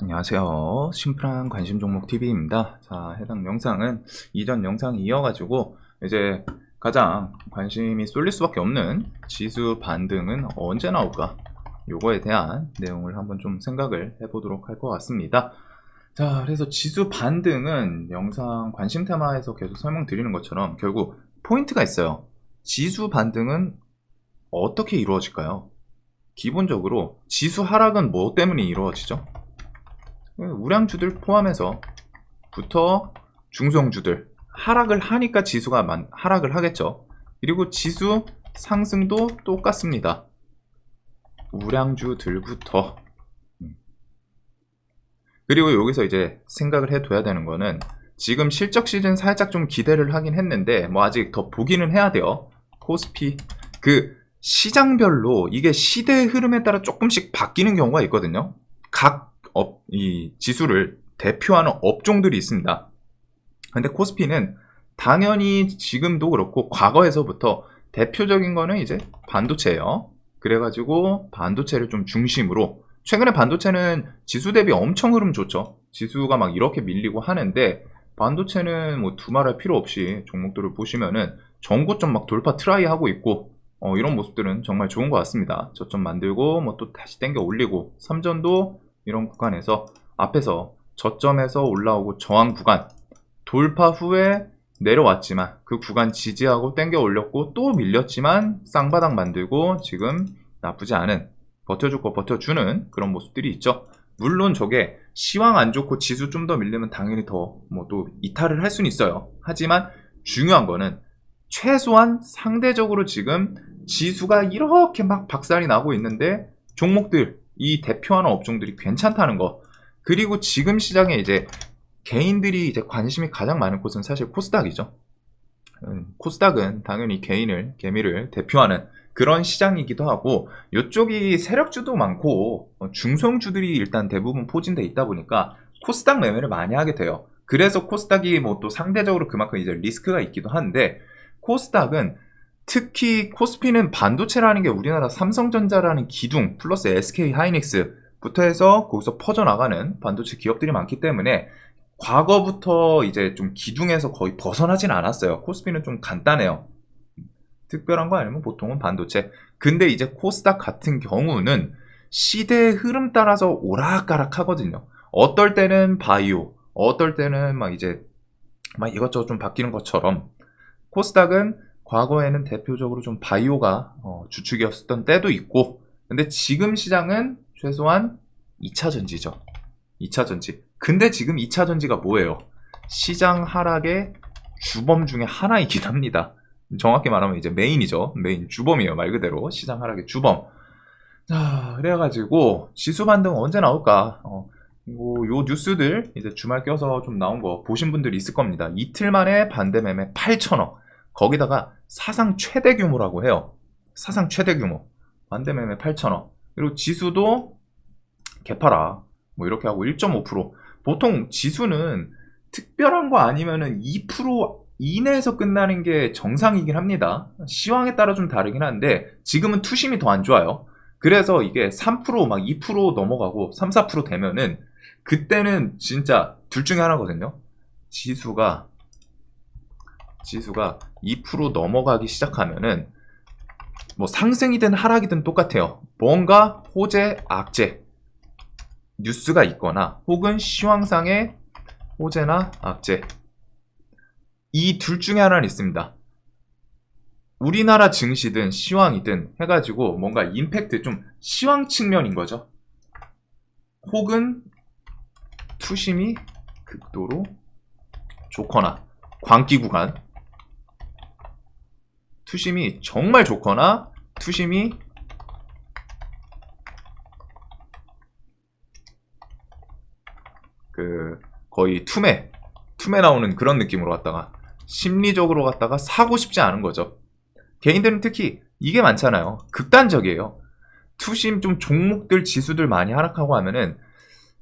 안녕하세요. 심플한 관심 종목 TV입니다. 자, 해당 영상은 이전 영상 이어가지고 이제 가장 관심이 쏠릴 수밖에 없는 지수 반등은 언제 나올까? 요거에 대한 내용을 한번 좀 생각을 해보도록 할 것 같습니다. 자, 그래서 지수 반등은 영상 관심 테마에서 계속 설명드리는 것처럼 결국 포인트가 있어요. 지수 반등은 어떻게 이루어질까요? 기본적으로 지수 하락은 뭐 때문에 이루어지죠? 우량주들 포함해서 부터 중성주들 하락을 하니까 지수가 하락을 하겠죠. 그리고 지수 상승도 똑같습니다. 우량주들부터. 그리고 여기서 이제 생각을 해둬야 되는 거는 지금 실적 시즌 살짝 좀 기대를 하긴 했는데 뭐 아직 더 보기는 해야 돼요. 코스피 그 시장별로 이게 시대의 흐름에 따라 조금씩 바뀌는 경우가 있거든요. 이 지수를 대표하는 업종들이 있습니다. 근데 코스피는 당연히 지금도 그렇고 과거에서부터 대표적인 거는 이제 반도체예요. 그래가지고 반도체를 좀 중심으로 최근에 반도체는 지수 대비 엄청 흐름 좋죠. 지수가 막 이렇게 밀리고 하는데 반도체는 뭐 두말할 필요 없이 종목들을 보시면은 전고점 막 돌파 트라이 하고 있고 이런 모습들은 정말 좋은 것 같습니다. 저점 만들고 뭐 또 다시 당겨 올리고 삼전도 이런 구간에서 앞에서 저점에서 올라오고 저항 구간 돌파 후에 내려왔지만 그 구간 지지하고 땡겨 올렸고 또 밀렸지만 쌍바닥 만들고 지금 나쁘지 않은 버텨줄 거 버텨주는 그런 모습들이 있죠. 물론 저게 시황 안 좋고 지수 좀 더 밀리면 당연히 더 뭐 또 이탈을 할 수는 있어요. 하지만 중요한 거는 최소한 상대적으로 지금 지수가 이렇게 막 박살이 나고 있는데 종목들 이 대표하는 업종들이 괜찮다는 거. 그리고 지금 시장에 이제 개인들이 이제 관심이 가장 많은 곳은 사실 코스닥이죠. 코스닥은 당연히 개미를 대표하는 그런 시장이기도 하고 이쪽이 세력주도 많고 중성주들이 일단 대부분 포진돼 있다 보니까 코스닥 매매를 많이 하게 돼요. 그래서 코스닥이 뭐 또 상대적으로 그만큼 이제 리스크가 있기도 한데 코스닥은 특히 코스피는 반도체라는 게 우리나라 삼성전자라는 기둥 플러스 SK 하이닉스부터 해서 거기서 퍼져나가는 반도체 기업들이 많기 때문에 과거부터 이제 좀 기둥에서 거의 벗어나진 않았어요. 코스피는 좀 간단해요. 특별한 거 아니면 보통은 반도체. 근데 이제 코스닥 같은 경우는 시대의 흐름 따라서 오락가락 하거든요. 어떨 때는 바이오, 어떨 때는 막 이제 막 이것저것 좀 바뀌는 것처럼 코스닥은 과거에는 대표적으로 좀 바이오가 주축이었던 때도 있고 근데 지금 시장은 최소한 2차전지죠. 2차전지. 근데 지금 2차전지가 뭐예요? 시장 하락의 주범 중에 하나이긴 합니다. 정확히 말하면 이제 메인이죠. 메인 주범이에요. 말 그대로 시장 하락의 주범. 자, 그래가지고 지수 반등 언제 나올까? 요 뉴스들 이제 주말 껴서 좀 나온 거 보신 분들이 있을 겁니다. 이틀 만에 반대 매매 8천억. 거기다가 사상 최대 규모라고 해요. 사상 최대 규모. 반대 매매 8천억. 그리고 지수도 개파라. 뭐 이렇게 하고 1.5%. 보통 지수는 특별한 거 아니면은 2% 이내에서 끝나는 게 정상이긴 합니다. 시황에 따라 좀 다르긴 한데 지금은 투심이 더 안 좋아요. 그래서 이게 3%막 2% 넘어가고 3, 4% 되면은 그때는 진짜 둘 중에 하나거든요. 지수가 2% 넘어가기 시작하면은 뭐 상승이든 하락이든 똑같아요. 뭔가 호재, 악재 뉴스가 있거나 혹은 시황상의 호재나 악재 이 둘 중에 하나는 있습니다. 우리나라 증시든 시황이든 해가지고 뭔가 임팩트 좀 시황 측면인 거죠. 혹은 투심이 극도로 좋거나 광기 구간 투심이 정말 좋거나 투심이 거의 투매 나오는 그런 느낌으로 갔다가 심리적으로 갔다가 사고 싶지 않은 거죠. 개인들은 특히 이게 많잖아요. 극단적이에요. 투심 좀 종목들 지수들 많이 하락하고 하면은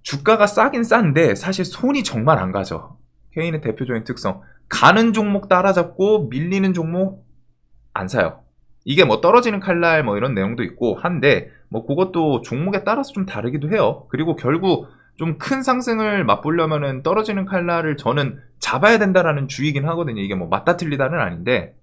주가가 싸긴 싼데 사실 손이 정말 안 가죠. 개인의 대표적인 특성. 가는 종목 따라잡고 밀리는 종목 안 사요. 이게 뭐 떨어지는 칼날 뭐 이런 내용도 있고 한데 뭐 그것도 종목에 따라서 좀 다르기도 해요. 그리고 결국 좀 큰 상승을 맛보려면은 떨어지는 칼날을 저는 잡아야 된다라는 주의긴 하거든요. 이게 뭐 맞다 틀리다는 아닌데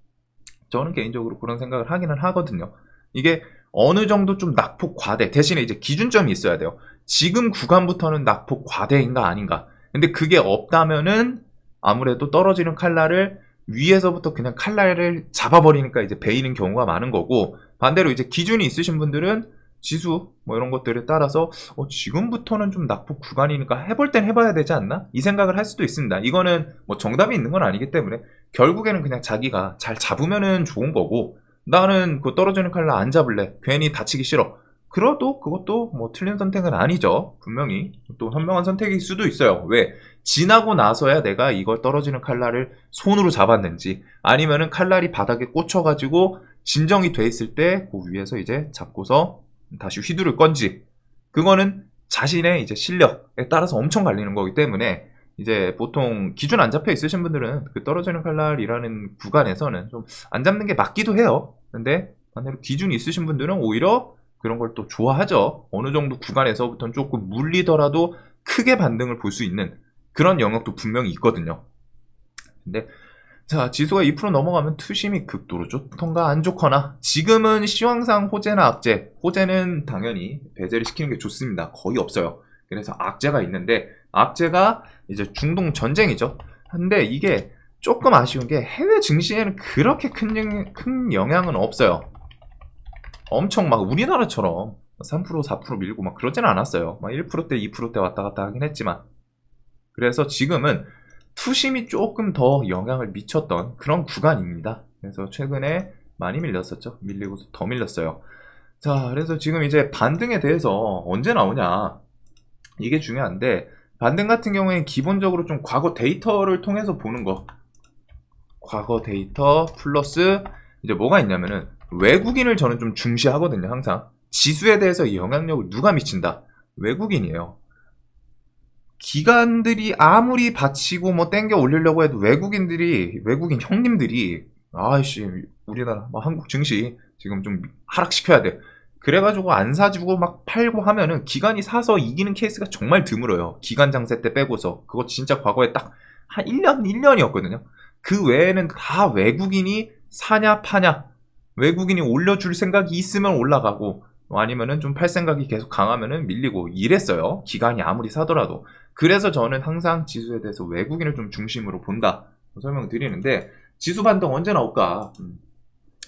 저는 개인적으로 그런 생각을 하기는 하거든요. 이게 어느 정도 좀 낙폭 과대 대신에 이제 기준점이 있어야 돼요. 지금 구간부터는 낙폭 과대인가 아닌가. 근데 그게 없다면은 아무래도 떨어지는 칼날을 위에서부터 그냥 칼날을 잡아버리니까 이제 베이는 경우가 많은 거고, 반대로 이제 기준이 있으신 분들은 지수 뭐 이런 것들에 따라서 지금부터는 좀 낙폭 구간이니까 해볼 땐 해봐야 되지 않나? 이 생각을 할 수도 있습니다. 이거는 뭐 정답이 있는 건 아니기 때문에 결국에는 그냥 자기가 잘 잡으면은 좋은 거고, 나는 그 떨어지는 칼날 안 잡을래, 괜히 다치기 싫어, 그래도 그것도 뭐 틀린 선택은 아니죠. 분명히 또 현명한 선택일 수도 있어요. 왜? 지나고 나서야 내가 이걸 떨어지는 칼날을 손으로 잡았는지, 아니면은 칼날이 바닥에 꽂혀가지고 진정이 돼 있을 때 그 위에서 이제 잡고서 다시 휘두를 건지, 그거는 자신의 이제 실력에 따라서 엄청 갈리는 거기 때문에 이제 보통 기준 안 잡혀 있으신 분들은 그 떨어지는 칼날이라는 구간에서는 좀 안 잡는 게 맞기도 해요. 근데 반대로 기준이 있으신 분들은 오히려 그런 걸 또 좋아하죠. 어느 정도 구간에서부터는 조금 물리더라도 크게 반등을 볼 수 있는 그런 영역도 분명히 있거든요. 근데 자, 지수가 2% 넘어가면 투심이 극도로 좋던가 안 좋거나, 지금은 시황상 호재나 악재, 호재는 당연히 배제를 시키는 게 좋습니다. 거의 없어요. 그래서 악재가 있는데, 악재가 이제 중동 전쟁이죠. 근데 이게 조금 아쉬운 게 해외 증시에는 그렇게 큰 영향은 없어요. 엄청 막 우리나라처럼 3% 4% 밀고 막 그러진 않았어요. 막 1%대 2%대 왔다 갔다 하긴 했지만, 그래서 지금은 투심이 조금 더 영향을 미쳤던 그런 구간입니다. 그래서 최근에 많이 밀렸었죠. 밀리고 더 밀렸어요. 자, 그래서 지금 이제 반등에 대해서 언제 나오냐, 이게 중요한데, 반등 같은 경우에는 기본적으로 좀 과거 데이터를 통해서 보는 거, 과거 데이터 플러스 이제 뭐가 있냐면은 외국인을 저는 좀 중시하거든요. 항상 지수에 대해서 이 영향력을 누가 미친다, 외국인이에요. 기관들이 아무리 받치고 뭐 땡겨 올리려고 해도 외국인 형님들이 아이씨 우리나라 뭐 한국 증시 지금 좀 하락시켜야 돼, 그래가지고 안 사주고 막 팔고 하면은 기관이 사서 이기는 케이스가 정말 드물어요. 기관 장세 때 빼고서. 그거 진짜 과거에 딱 한 1년이었거든요. 그 외에는 다 외국인이 사냐 파냐, 외국인이 올려줄 생각이 있으면 올라가고 아니면은 좀 팔 생각이 계속 강하면은 밀리고 이랬어요. 기관이 아무리 사더라도. 그래서 저는 항상 지수에 대해서 외국인을 좀 중심으로 본다 설명드리는데, 지수 반등 언제 나올까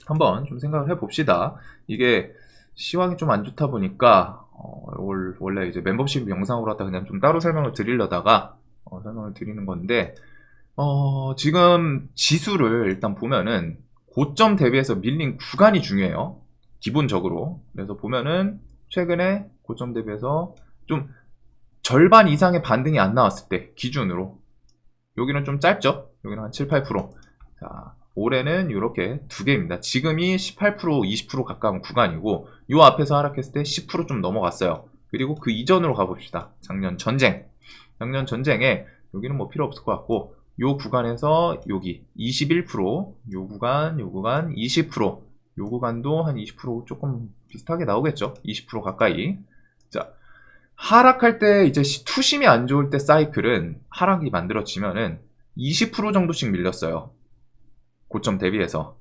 한번 좀 생각을 해봅시다. 이게 시황이 좀 안 좋다 보니까 원래 이제 멤버십 영상으로 하다 그냥 좀 따로 설명을 드리려다가 설명을 드리는 건데, 지금 지수를 일단 보면은 고점 대비해서 밀린 구간이 중요해요. 기본적으로. 그래서 보면은 최근에 고점 대비해서 좀 절반 이상의 반등이 안 나왔을 때 기준으로, 여기는 좀 짧죠? 여기는 한 7, 8%. 자, 올해는 이렇게 두 개입니다. 지금이 18%, 20% 가까운 구간이고, 요 앞에서 하락했을 때 10% 좀 넘어갔어요. 그리고 그 이전으로 가봅시다. 작년 전쟁에 여기는 뭐 필요 없을 것 같고, 요 구간에서 여기 21%, 요 구간 20%, 요 구간도 한 20% 조금 비슷하게 나오겠죠. 20% 가까이. 자, 하락할 때 이제 투심이 안 좋을 때 사이클은 하락이 만들어지면은 20% 정도씩 밀렸어요. 고점 대비해서.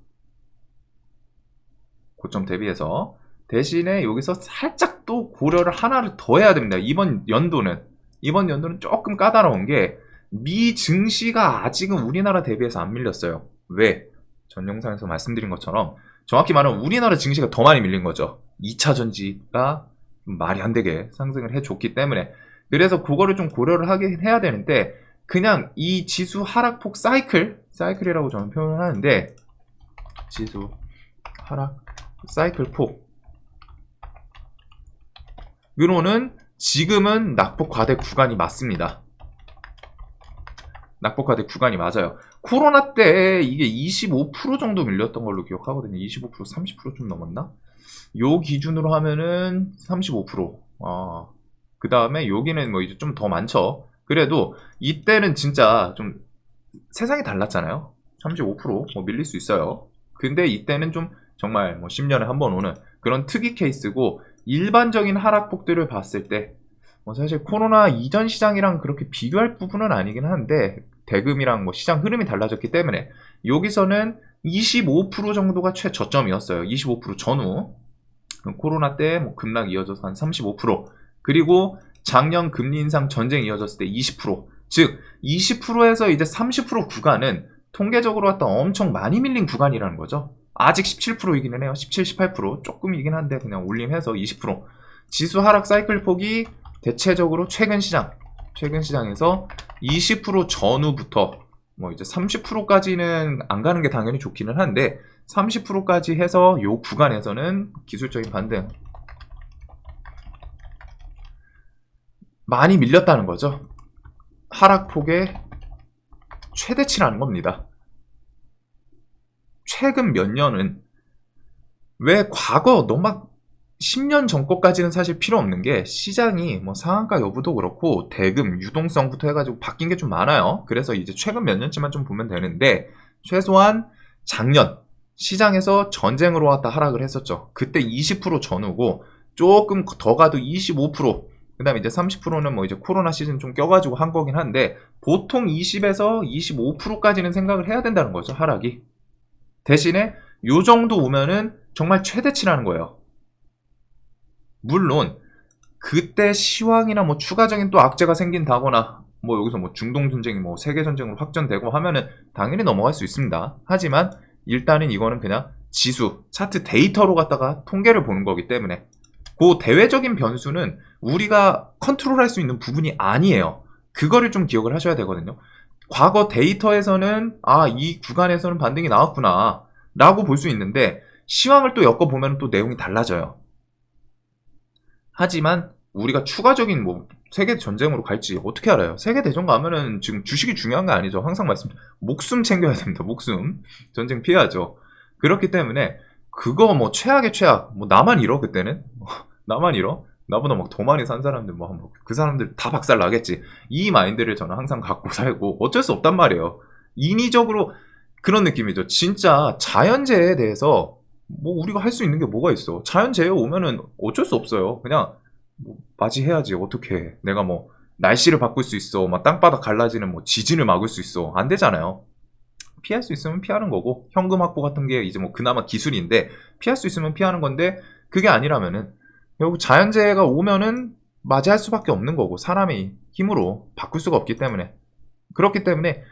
대신에 여기서 살짝 또 고려를 하나를 더 해야 됩니다. 이번 연도는 조금 까다로운 게, 미 증시가 아직은 우리나라 대비해서 안 밀렸어요. 왜? 전 영상에서 말씀드린 것처럼 정확히 말하면 우리나라 증시가 더 많이 밀린 거죠. 2차 전지가 말이 안 되게 상승을 해줬기 때문에. 그래서 그거를 좀 고려를 하긴 해야 되는데, 그냥 이 지수 하락폭 사이클이라고 저는 표현을 하는데, 지수 하락 사이클 폭, 으로는 지금은 낙폭 과대 구간이 맞습니다. 낙폭 과대 구간이 맞아요. 코로나 때 이게 25% 정도 밀렸던 걸로 기억하거든요. 25%, 30% 좀 넘었나? 요 기준으로 하면은 35%. 그 다음에 여기는 뭐 이제 좀 더 많죠. 그래도 이때는 진짜 좀 세상이 달랐잖아요. 35% 밀릴 수 있어요. 근데 이때는 좀 정말 뭐 10년에 한 번 오는 그런 특이 케이스고, 일반적인 하락폭들을 봤을 때 사실 코로나 이전 시장이랑 그렇게 비교할 부분은 아니긴 한데 대금이랑 뭐 시장 흐름이 달라졌기 때문에 여기서는 25% 정도가 최저점이었어요. 25% 전후. 코로나 때 뭐 급락 이어져서 한 35%, 그리고 작년 금리 인상 전쟁 이어졌을 때 20%, 즉 20%에서 이제 30% 구간은 통계적으로 왔다 엄청 많이 밀린 구간이라는 거죠. 아직 17%이기는 해요. 17, 18% 조금이긴 한데 그냥 올림해서 20%. 지수 하락 사이클 폭이 대체적으로 최근 시장에서 20% 전후부터 뭐 이제 30%까지는 안 가는 게 당연히 좋기는 한데 30%까지 해서 요 구간에서는 기술적인 반등 많이 밀렸다는 거죠. 하락폭의 최대치라는 겁니다. 최근 몇 년은 왜 과거 너무 막 10년 전 것까지는 사실 필요 없는 게 시장이 뭐 상한가 여부도 그렇고 대금 유동성부터 해가지고 바뀐 게 좀 많아요. 그래서 이제 최근 몇 년쯤만 좀 보면 되는데 최소한 작년 시장에서 전쟁으로 왔다 하락을 했었죠. 그때 20% 전후고 조금 더 가도 25%, 그 다음에 이제 30%는 뭐 이제 코로나 시즌 좀 껴가지고 한 거긴 한데 보통 20에서 25%까지는 생각을 해야 된다는 거죠, 하락이. 대신에 요 정도 오면은 정말 최대치라는 거예요. 물론 그때 시황이나 뭐 추가적인 또 악재가 생긴다거나 뭐 여기서 뭐 중동 전쟁이 뭐 세계 전쟁으로 확전되고 하면은 당연히 넘어갈 수 있습니다. 하지만 일단은 이거는 그냥 지수, 차트 데이터로 갖다가 통계를 보는 거기 때문에 그 대외적인 변수는 우리가 컨트롤할 수 있는 부분이 아니에요. 그거를 좀 기억을 하셔야 되거든요. 과거 데이터에서는 이 구간에서는 반등이 나왔구나 라고 볼 수 있는데 시황을 또 엮어보면 또 내용이 달라져요. 하지만 우리가 추가적인 뭐 세계 전쟁으로 갈지 어떻게 알아요? 세계 대전 가면은 지금 주식이 중요한 거 아니죠. 항상 목숨 챙겨야 됩니다. 목숨. 전쟁 피해야죠. 그렇기 때문에 그거 뭐 최악의 최악. 뭐 나만 잃어 그때는. 나만 잃어? 나보다 막 더 많이 산 사람들 뭐 그 사람들 다 박살 나겠지. 이 마인드를 저는 항상 갖고 살고 어쩔 수 없단 말이에요. 인위적으로 그런 느낌이죠. 진짜 자연재해에 대해서 뭐 우리가 할 수 있는 게 뭐가 있어. 자연재해 오면은 어쩔 수 없어요. 그냥 뭐 맞이해야지. 어떻게 해. 내가 뭐 날씨를 바꿀 수 있어. 막 땅바닥 갈라지는 뭐 지진을 막을 수 있어. 안 되잖아요. 피할 수 있으면 피하는 거고 현금 확보 같은 게 이제 뭐 그나마 기술인데 피할 수 있으면 피하는 건데 그게 아니라면은 결국 자연재해가 오면은 맞이할 수밖에 없는 거고 사람의 힘으로 바꿀 수가 없기 때문에 그렇기 때문에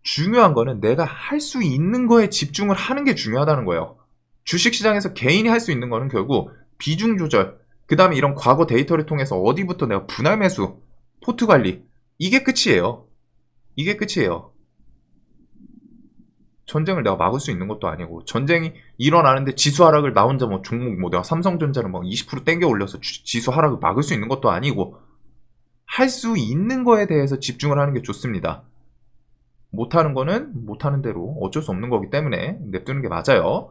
중요한 거는 내가 할 수 있는 거에 집중을 하는 게 중요하다는 거예요. 주식시장에서 개인이 할 수 있는 거는 결국 비중 조절, 그 다음에 이런 과거 데이터를 통해서 어디부터 내가 분할 매수, 포트 관리, 이게 끝이에요. 이게 끝이에요. 전쟁을 내가 막을 수 있는 것도 아니고 전쟁이 일어나는데 지수 하락을 나 혼자 뭐 종목 뭐 내가 삼성전자를 막 20% 땡겨 올려서 지수 하락을 막을 수 있는 것도 아니고 할 수 있는 거에 대해서 집중을 하는 게 좋습니다. 못하는 거는 못하는 대로 어쩔 수 없는 거기 때문에 냅두는 게 맞아요.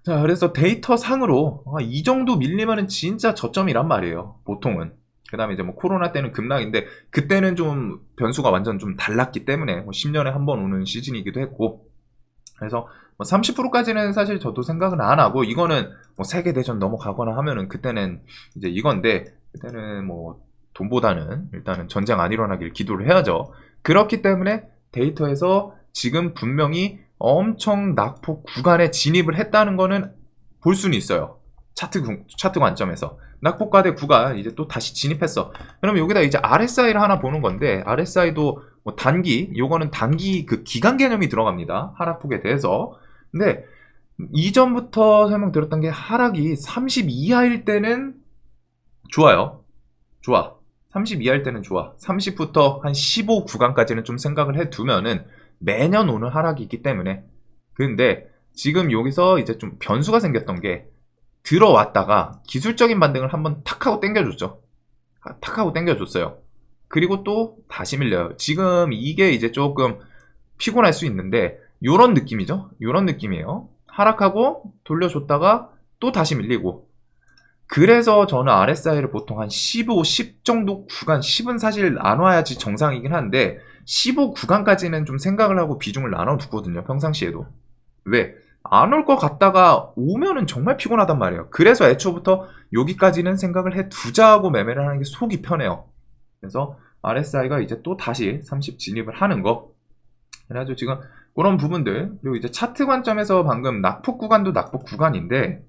자, 그래서 데이터 상으로 이 정도 밀리면은 진짜 저점이란 말이에요. 보통은. 그 다음에 이제 뭐 코로나 때는 급락인데 그때는 좀 변수가 완전 좀 달랐기 때문에 뭐 10년에 한 번 오는 시즌이기도 했고 그래서 뭐 30%까지는 사실 저도 생각은 안 하고 이거는 뭐 세계대전 넘어가거나 하면은 그때는 이제 이건데 그때는 뭐 돈보다는 일단은 전쟁 안 일어나길 기도를 해야죠. 그렇기 때문에 데이터에서 지금 분명히 엄청 낙폭 구간에 진입을 했다는 거는 볼 수는 있어요. 차트 관점에서. 낙폭과대 구간 이제 또 다시 진입했어. 그러면 여기다 이제 RSI를 하나 보는 건데, RSI도 뭐 단기, 요거는 단기 그 기간 개념이 들어갑니다. 하락폭에 대해서. 근데 이전부터 설명드렸던 게 하락이 30 이하일 때는 좋아요. 좋아. 30 이하일 때는 좋아. 30부터 한 15 구간까지는 좀 생각을 해 두면은 매년 오는 하락이 있기 때문에. 근데 지금 여기서 이제 좀 변수가 생겼던 게 들어왔다가 기술적인 반등을 한번 탁 하고 당겨줬죠. 탁 하고 당겨줬어요. 그리고 또 다시 밀려요. 지금 이게 이제 조금 피곤할 수 있는데 요런 느낌이죠. 요런 느낌이에요. 하락하고 돌려줬다가 또 다시 밀리고. 그래서 저는 RSI를 보통 한 15, 10 정도 구간, 10은 사실 안 와야지 정상이긴 한데 15 구간까지는 좀 생각을 하고 비중을 나눠두거든요. 평상시에도. 왜? 안 올 것 같다가 오면은 정말 피곤하단 말이에요. 그래서 애초부터 여기까지는 생각을 해 두자고 매매를 하는 게 속이 편해요. 그래서 RSI가 이제 또 다시 30 진입을 하는 거. 그래가지고 지금 그런 부분들, 그리고 이제 차트 관점에서 방금 낙폭 구간도 낙폭 구간인데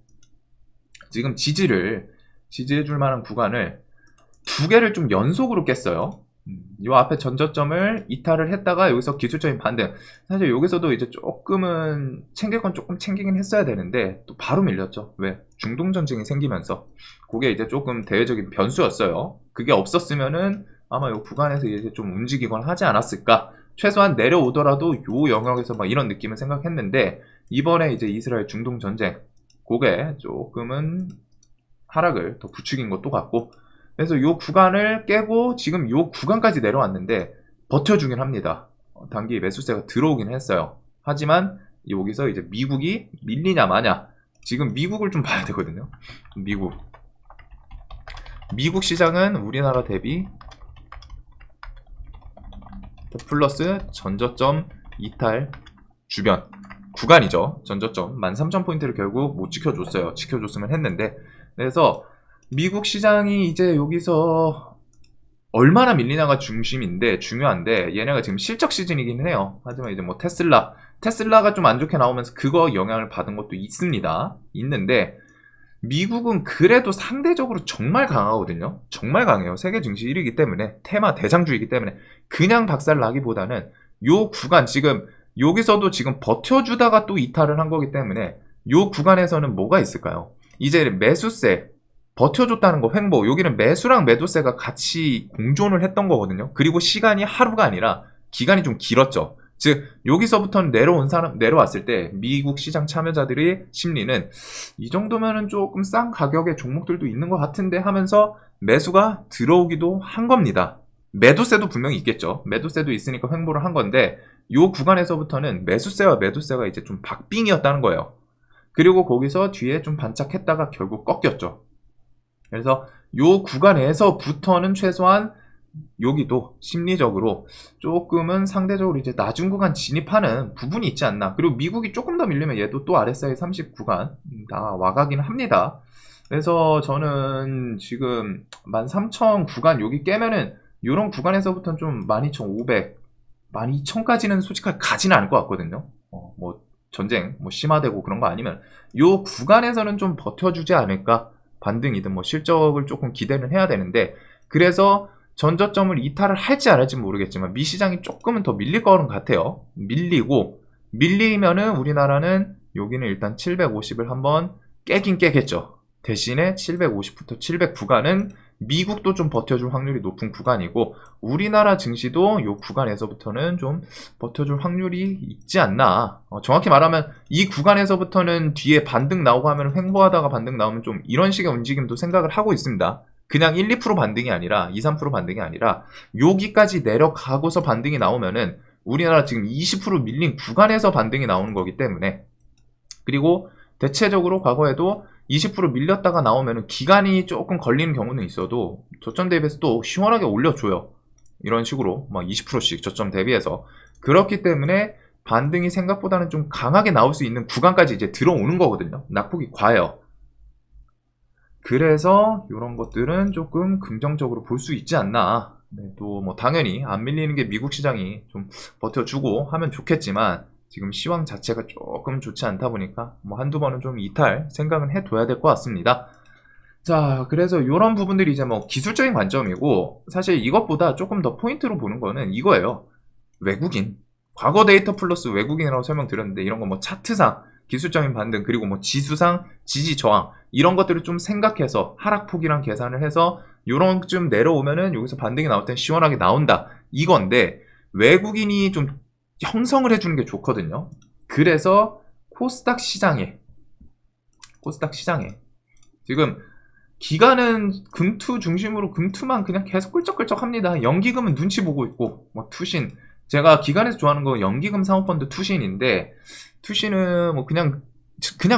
지금 지지해줄 만한 구간을 두 개를 좀 연속으로 깼어요. 요 앞에 전저점을 이탈을 했다가 여기서 기술적인 반등. 사실 여기서도 이제 조금은 챙길 건 조금 챙기긴 했어야 되는데 또 바로 밀렸죠. 왜? 중동 전쟁이 생기면서 그게 이제 조금 대외적인 변수였어요. 그게 없었으면은 아마 요 구간에서 이제 좀 움직이거나 하지 않았을까. 최소한 내려오더라도 요 영역에서 막 이런 느낌을 생각했는데 이번에 이제 이스라엘 중동 전쟁 그게 조금은 하락을 더 부추긴 것도 같고, 그래서 요 구간을 깨고 지금 요 구간까지 내려왔는데 버텨주긴 합니다. 단기 매수세가 들어오긴 했어요. 하지만 여기서 이제 미국이 밀리냐 마냐, 지금 미국을 좀 봐야 되거든요. 미국 시장은 우리나라 대비 플러스 전저점 이탈 주변 구간이죠. 전저점 13,000포인트를 결국 못 지켜줬어요. 지켜줬으면 했는데, 그래서 미국 시장이 이제 여기서 얼마나 밀리냐가 중요한데 얘네가 지금 실적 시즌이긴 해요. 하지만 이제 뭐 테슬라가 좀 안 좋게 나오면서 그거 영향을 받은 것도 있는데 미국은 그래도 상대적으로 정말 강하거든요. 정말 강해요. 세계 증시 1위이기 때문에, 테마 대장주이기 때문에 그냥 박살 나기보다는 요 구간 지금 여기서도 지금 버텨주다가 또 이탈을 한 거기 때문에 요 구간에서는 뭐가 있을까요? 이제 매수세 버텨줬다는 거 횡보, 여기는 매수랑 매도세가 같이 공존을 했던 거거든요. 그리고 시간이 하루가 아니라 기간이 좀 길었죠. 즉 여기서부터는 내려왔을 때 미국 시장 참여자들의 심리는 이 정도면은 조금 싼 가격의 종목들도 있는 것 같은데 하면서 매수가 들어오기도 한 겁니다. 매도세도 분명히 있겠죠. 매도세도 있으니까 횡보를 한 건데 요 구간에서부터는 매수세와 매도세가 이제 좀 박빙이었다는 거예요. 그리고 거기서 뒤에 좀 반짝했다가 결국 꺾였죠. 그래서 요 구간에서부터는 최소한 여기도 심리적으로 조금은 상대적으로 이제 낮은 구간 진입하는 부분이 있지 않나. 그리고 미국이 조금 더 밀리면 얘도 또 RSI 30 구간 다 와가긴 합니다. 그래서 저는 지금 13,000 구간 여기 깨면은 이런 구간에서부터는 좀 12,500, 12,000까지는 솔직하게 가지는 않을 것 같거든요. 뭐 전쟁 뭐 심화되고 그런 거 아니면 요 구간에서는 좀 버텨주지 않을까. 반등이든 뭐 실적을 조금 기대는 해야 되는데, 그래서 전저점을 이탈을 할지 안 할지 모르겠지만 미 시장이 조금은 더 밀릴 거는 같아요. 밀리면은 우리나라는 여기는 일단 750을 한번 깨긴 깨겠죠. 대신에 750부터 700 구간은 미국도 좀 버텨줄 확률이 높은 구간이고 우리나라 증시도 이 구간에서부터는 좀 버텨줄 확률이 있지 않나. 정확히 말하면 이 구간에서부터는 뒤에 반등 나오고 하면 횡보하다가 반등 나오면 좀 이런 식의 움직임도 생각을 하고 있습니다. 그냥 1, 2% 반등이 아니라 2, 3% 반등이 아니라 여기까지 내려가고서 반등이 나오면은 우리나라 지금 20% 밀린 구간에서 반등이 나오는 거기 때문에, 그리고 대체적으로 과거에도 20% 밀렸다가 나오면 기간이 조금 걸리는 경우는 있어도 저점 대비해서 또 시원하게 올려줘요. 이런 식으로 막 20%씩 저점 대비해서. 그렇기 때문에 반등이 생각보다는 좀 강하게 나올 수 있는 구간까지 이제 들어오는 거거든요. 낙폭이 과해요. 그래서 이런 것들은 조금 긍정적으로 볼 수 있지 않나. 네, 또 뭐 당연히 안 밀리는 게 미국 시장이 좀 버텨주고 하면 좋겠지만 지금 시황 자체가 조금 좋지 않다 보니까 뭐 한두 번은 좀 이탈 생각은 해둬야 될 것 같습니다. 자, 그래서 이런 부분들이 이제 뭐 기술적인 관점이고, 사실 이것보다 조금 더 포인트로 보는 거는 이거예요. 외국인. 과거 데이터 플러스 외국인이라고 설명드렸는데 이런 거 뭐 차트상 기술적인 반등, 그리고 뭐 지수상 지지 저항 이런 것들을 좀 생각해서 하락폭이랑 계산을 해서 요런쯤 내려오면은 여기서 반등이 나올 땐 시원하게 나온다 이건데, 외국인이 좀 형성을 해주는 게 좋거든요. 그래서 코스닥 시장에 지금 기간은 금투 중심으로 금투만 그냥 계속 끌적끌적 합니다. 연기금은 눈치 보고 있고, 뭐 투신, 제가 기간에서 좋아하는 거 연기금 사모펀드 투신인데, 투신은 뭐 그냥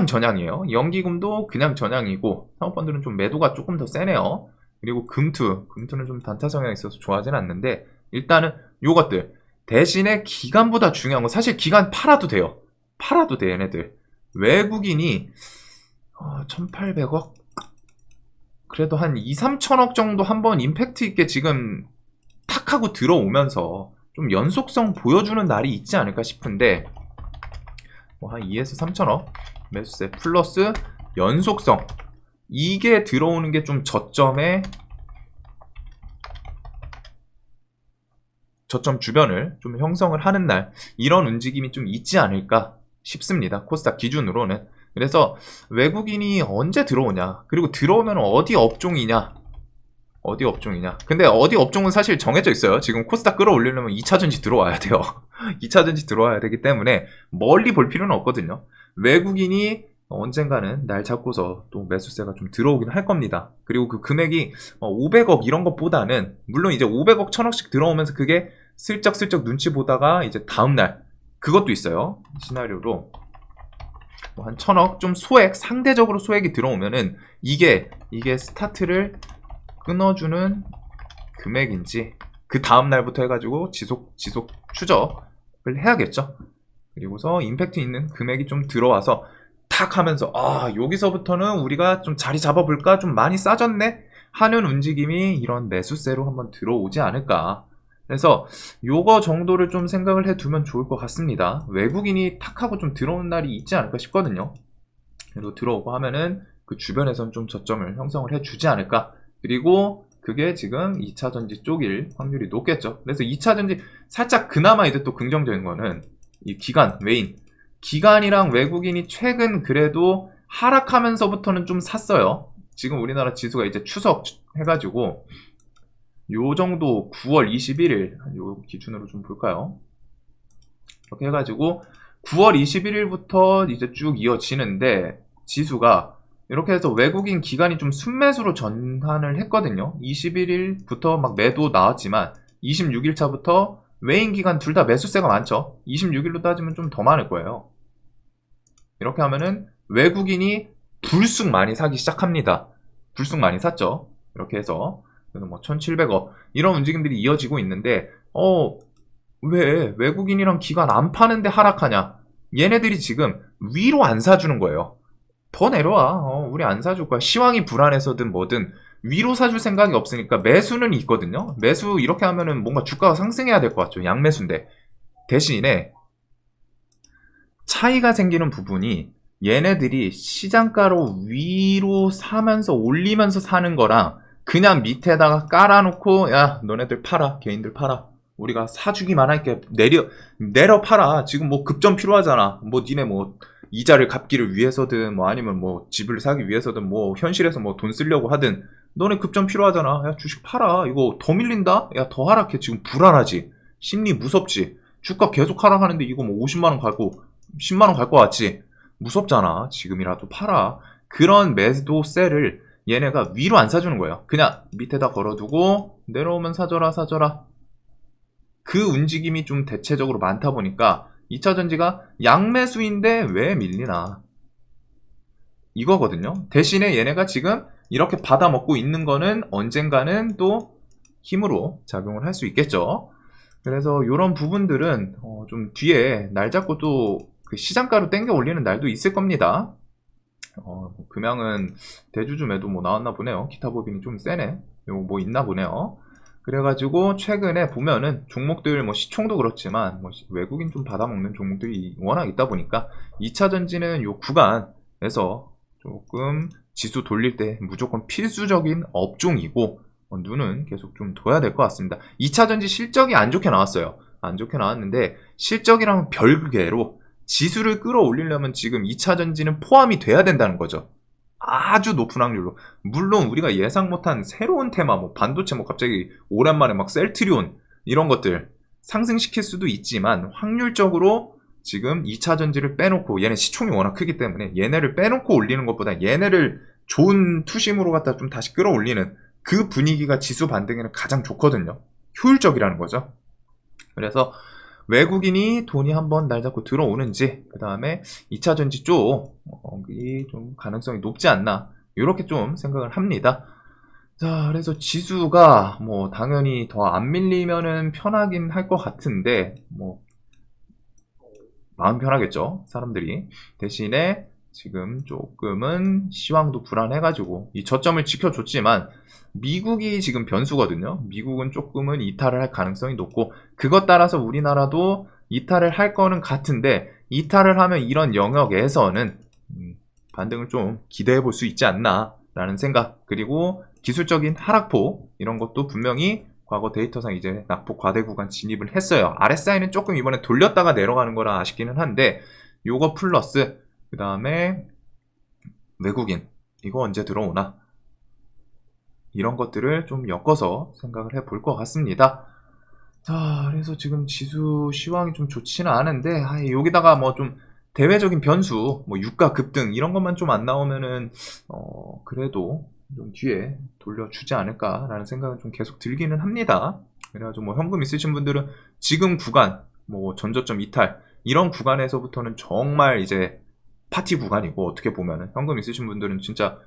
전향이에요. 연기금도 그냥 전향이고, 사모펀드는 좀 매도가 조금 더 세네요. 그리고 금투는 좀 단타 성향이 있어서 좋아하진 않는데, 일단은 요것들 대신에 기간보다 중요한 건 사실 기간 팔아도 돼 얘네들. 외국인이 1800억? 그래도 한 2, 3천억 정도 한번 임팩트 있게 지금 탁 하고 들어오면서 좀 연속성 보여주는 날이 있지 않을까 싶은데, 뭐 한 2에서 3천억 매수세 플러스 연속성, 이게 들어오는 게 좀 저점 주변을 좀 형성을 하는 날, 이런 움직임이 좀 있지 않을까 싶습니다. 코스닥 기준으로는. 그래서 외국인이 언제 들어오냐, 그리고 들어오면 어디 업종이냐. 근데 어디 업종은 사실 정해져 있어요. 지금 코스닥 끌어올리려면 2차전지 들어와야 돼요. 2차전지 들어와야 되기 때문에 멀리 볼 필요는 없거든요. 외국인이 언젠가는 날 잡고서 또 매수세가 좀 들어오긴 할 겁니다. 그리고 그 금액이 500억 이런 것보다는, 물론 이제 500억 1000억씩 들어오면서 그게 슬쩍슬쩍 눈치 보다가 이제 다음날, 그것도 있어요. 시나리오로 뭐 한 1000억 좀 상대적으로 소액이 들어오면은 이게 스타트를 끊어주는 금액인지, 그 다음날부터 해가지고 지속 추적을 해야겠죠. 그리고서 임팩트 있는 금액이 좀 들어와서 탁 하면서 여기서부터는 우리가 좀 자리 잡아볼까, 좀 많이 싸졌네 하는 움직임이 이런 매수세로 한번 들어오지 않을까. 그래서 요거 정도를 좀 생각을 해두면 좋을 것 같습니다. 외국인이 탁 하고 좀 들어오는 날이 있지 않을까 싶거든요. 그리고 들어오고 하면은 그 주변에선 좀 저점을 형성을 해주지 않을까. 그리고 그게 지금 2차전지 쪽일 확률이 높겠죠. 그래서 2차전지 살짝 그나마 이제 또 긍정적인 거는 이 기관이랑 외국인이 최근 그래도 하락하면서부터는 좀 샀어요. 지금 우리나라 지수가 이제 추석 해가지고 요 정도 9월 21일 요 기준으로 좀 볼까요? 이렇게 해가지고 9월 21일부터 이제 쭉 이어지는데, 지수가 이렇게 해서 외국인 기관이 좀 순매수로 전환을 했거든요. 21일부터 막 매도 나왔지만 26일차부터 외인 기관 둘 다 매수세가 많죠. 26일로 따지면 좀 더 많을 거예요. 이렇게 하면은 외국인이 불쑥 많이 사기 시작합니다. 불쑥 많이 샀죠. 이렇게 해서 그래서 뭐 1700억 이런 움직임들이 이어지고 있는데, 왜 외국인이랑 기관 안 파는데 하락하냐? 얘네들이 지금 위로 안 사주는 거예요. 더 내려와. 우리 안 사줄 거야. 시황이 불안해서든 뭐든 위로 사줄 생각이 없으니까 매수는 있거든요. 매수 이렇게 하면은 뭔가 주가가 상승해야 될 것 같죠. 양매수인데. 대신에 차이가 생기는 부분이, 얘네들이 시장가로 위로 사면서 올리면서 사는 거랑 그냥 밑에다가 깔아놓고 야 너네들 팔아, 개인들 팔아, 우리가 사주기만 할게, 내려 팔아, 지금 뭐 급전 필요하잖아, 뭐 니네 뭐 이자를 갚기를 위해서든 뭐 아니면 뭐 집을 사기 위해서든 뭐 현실에서 뭐 돈 쓰려고 하든 너네 급전 필요하잖아, 야 주식 팔아, 이거 더 밀린다, 야 더 하락해, 지금 불안하지, 심리 무섭지, 주가 계속 하락하는데 이거 뭐 50만원 갈고 10만원 갈 것 같지, 무섭잖아, 지금이라도 팔아. 그런 매도세를 얘네가 위로 안 사주는 거예요. 그냥 밑에다 걸어두고 내려오면 사줘라. 그 움직임이 좀 대체적으로 많다 보니까 2차전지가 양매수인데 왜 밀리나, 이거거든요. 대신에 얘네가 지금 이렇게 받아먹고 있는 거는 언젠가는 또 힘으로 작용을 할 수 있겠죠. 그래서 이런 부분들은 좀 뒤에 날 잡고 또 그 시장가로 땡겨 올리는 날도 있을 겁니다. 금양은 대주주매도 뭐 나왔나 보네요. 기타 법인이 좀 세네. 요거 뭐 있나 보네요. 그래가지고 최근에 보면은 종목들 뭐 시총도 그렇지만 뭐 외국인 좀 받아먹는 종목들이 워낙 있다 보니까 2차전지는 요 구간에서 조금 지수 돌릴 때 무조건 필수적인 업종이고, 눈은 계속 좀 둬야 될 것 같습니다. 2차전지 실적이 안 좋게 나왔어요. 안 좋게 나왔는데 실적이랑 별개로 지수를 끌어올리려면 지금 2차전지는 포함이 돼야 된다는 거죠. 아주 높은 확률로. 물론 우리가 예상 못한 새로운 테마, 뭐 반도체, 뭐 갑자기 오랜만에 막 셀트리온 이런 것들 상승시킬 수도 있지만, 확률적으로 지금 2차전지를 빼놓고, 얘네 시총이 워낙 크기 때문에 얘네를 빼놓고 올리는 것보다 얘네를 좋은 투심으로 갖다 좀 다시 끌어올리는 그 분위기가 지수 반등에는 가장 좋거든요. 효율적이라는 거죠. 그래서 외국인이 돈이 한번 날 잡고 들어오는지, 그 다음에 2차전지 쪽이 좀 가능성이 높지 않나, 이렇게 좀 생각을 합니다. 자, 그래서 지수가 뭐 당연히 더 안 밀리면은 편하긴 할 것 같은데, 뭐 마음 편하겠죠, 사람들이. 대신에 지금 조금은 시황도 불안해가지고 이 저점을 지켜줬지만 미국이 지금 변수거든요. 미국은 조금은 이탈을 할 가능성이 높고 그것 따라서 우리나라도 이탈을 할 거는 같은데 이탈을 하면 이런 영역에서는 반등을 좀 기대해 볼 수 있지 않나 라는 생각, 그리고 기술적인 하락폭 이런 것도 분명히 과거 데이터상 이제 낙폭 과대 구간 진입을 했어요. RSI는 조금 이번에 돌렸다가 내려가는 거라 아쉽기는 한데 요거 플러스 그 다음에 외국인 이거 언제 들어오나 이런 것들을 좀 엮어서 생각을 해볼 것 같습니다. 자, 그래서 지금 지수 시황이 좀 좋지는 않은데 여기다가 뭐 좀 대외적인 변수, 뭐 유가 급등 이런 것만 좀 안 나오면은 그래도 좀 뒤에 돌려주지 않을까라는 생각은 좀 계속 들기는 합니다. 그래가지고 뭐 현금 있으신 분들은 지금 구간, 뭐 전저점 이탈 이런 구간에서부터는 정말 이제 파티 구간이고 어떻게 보면은 현금 있으신 분들은 진짜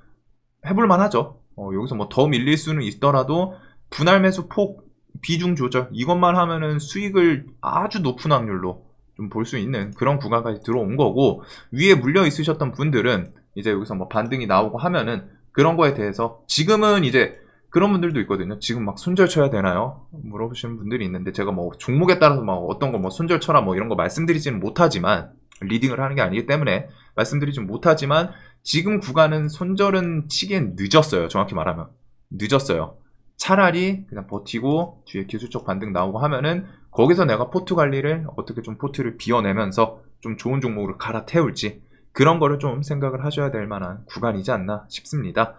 해볼만 하죠. 여기서 뭐 더 밀릴 수는 있더라도 분할 매수 폭 비중 조절 이것만 하면은 수익을 아주 높은 확률로 좀 볼 수 있는 그런 구간까지 들어온 거고, 위에 물려 있으셨던 분들은 이제 여기서 뭐 반등이 나오고 하면은 그런 거에 대해서 지금은 이제 그런 분들도 있거든요. 지금 막 손절 쳐야 되나요? 물어보시는 분들이 있는데 제가 뭐 종목에 따라서 막 어떤 거 뭐 손절 쳐라 뭐 이런 거 말씀드리지는 못하지만, 리딩을 하는 게 아니기 때문에 말씀드리진 못하지만 지금 구간은 손절은 치기엔 늦었어요. 정확히 말하면 늦었어요. 차라리 그냥 버티고 뒤에 기술적 반등 나오고 하면은 거기서 내가 포트 관리를 어떻게 좀 포트를 비워내면서 좀 좋은 종목으로 갈아태울지 그런 거를 좀 생각을 하셔야 될 만한 구간이지 않나 싶습니다.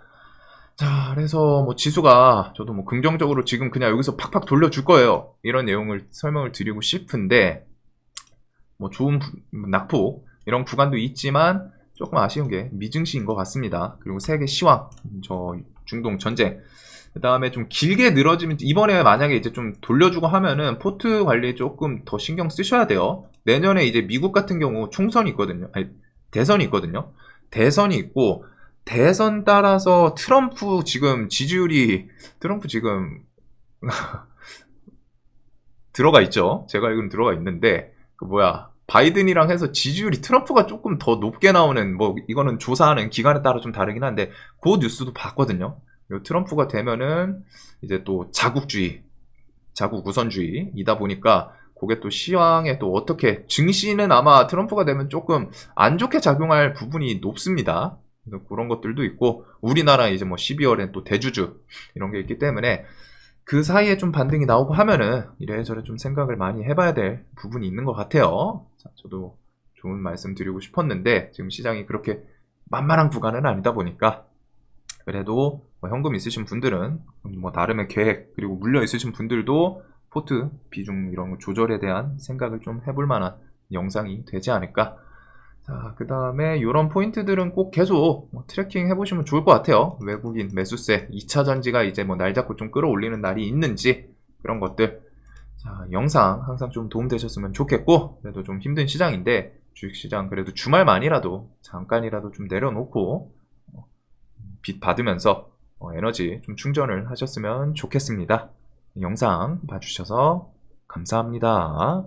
자, 그래서 뭐 지수가 저도 뭐 긍정적으로 지금 그냥 여기서 팍팍 돌려줄 거예요. 이런 내용을 설명을 드리고 싶은데 뭐 좋은 낙폭 이런 구간도 있지만 조금 아쉬운 게 미증시인 것 같습니다. 그리고 세계 시황, 저 중동 전쟁, 그 다음에 좀 길게 늘어지면 이번에 만약에 이제 좀 돌려주고 하면은 포트 관리에 조금 더 신경 쓰셔야 돼요. 내년에 이제 미국 같은 경우 총선이 있거든요. 아니, 대선이 있거든요. 대선이 있고 대선 따라서 트럼프 지금 지지율이 트럼프 지금 들어가 있죠. 제가 알기로는 들어가 있는데 그 뭐야 바이든이랑 해서 지지율이 트럼프가 조금 더 높게 나오는, 뭐 이거는 조사하는 기관에 따라 좀 다르긴 한데 그 뉴스도 봤거든요. 트럼프가 되면은 이제 또 자국주의, 자국 우선주의이다 보니까 그게 또 시황에 또 어떻게 증시는 아마 트럼프가 되면 조금 안 좋게 작용할 부분이 높습니다. 그런 것들도 있고 우리나라 이제 뭐 12월엔 또 대주주 이런 게 있기 때문에 그 사이에 좀 반등이 나오고 하면은 이래저래 좀 생각을 많이 해봐야 될 부분이 있는 것 같아요. 자, 저도 좋은 말씀 드리고 싶었는데 지금 시장이 그렇게 만만한 구간은 아니다 보니까 그래도 뭐 현금 있으신 분들은 뭐 나름의 계획, 그리고 물려 있으신 분들도 포트 비중 이런 거 조절에 대한 생각을 좀 해볼 만한 영상이 되지 않을까. 자, 그 다음에 이런 포인트들은 꼭 계속 뭐 트래킹 해보시면 좋을 것 같아요. 외국인 매수세 2차 전지가 이제 뭐 날 잡고 좀 끌어올리는 날이 있는지 그런 것들. 자, 영상 항상 좀 도움되셨으면 좋겠고, 그래도 좀 힘든 시장인데 주식시장 그래도 주말만이라도 잠깐이라도 좀 내려놓고 빚 받으면서 에너지 좀 충전을 하셨으면 좋겠습니다. 영상 봐주셔서 감사합니다.